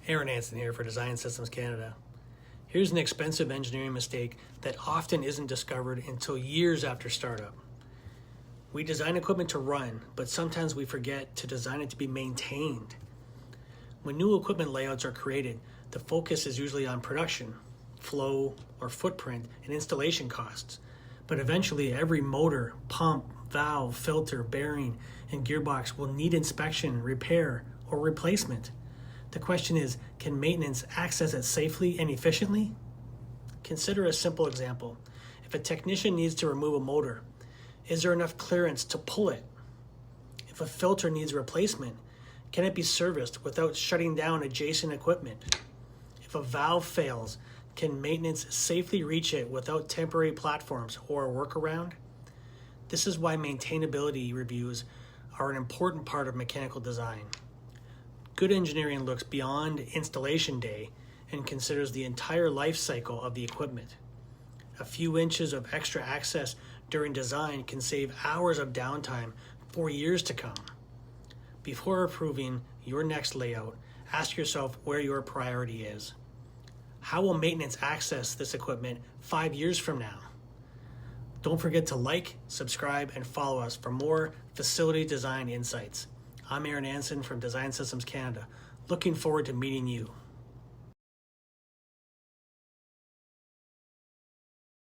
Aaron Anson here for Design Systems Canada. Here's an expensive engineering mistake that often isn't discovered until years after startup. We design equipment to run, but sometimes we forget to design it to be maintained. When new equipment layouts are created, the focus is usually on production, flow, or footprint, and installation costs. But eventually, every motor, pump, valve, filter, bearing, and gearbox will need inspection, repair, or replacement. The question is, can maintenance access it safely and efficiently? Consider a simple example. If a technician needs to remove a motor, is there enough clearance to pull it? If a filter needs replacement, can it be serviced without shutting down adjacent equipment? If a valve fails, can maintenance safely reach it without temporary platforms or a workaround? This is why maintainability reviews are an important part of mechanical design. Good engineering looks beyond installation day and considers the entire life cycle of the equipment. A few inches of extra access during design can save hours of downtime for years to come. Before approving your next layout, ask yourself where your priority is. How will maintenance access this equipment 5 years from now? Don't forget to like, subscribe, and follow us for more facility design insights. I'm Aaron Anson from Design Systems Canada. Looking forward to meeting you.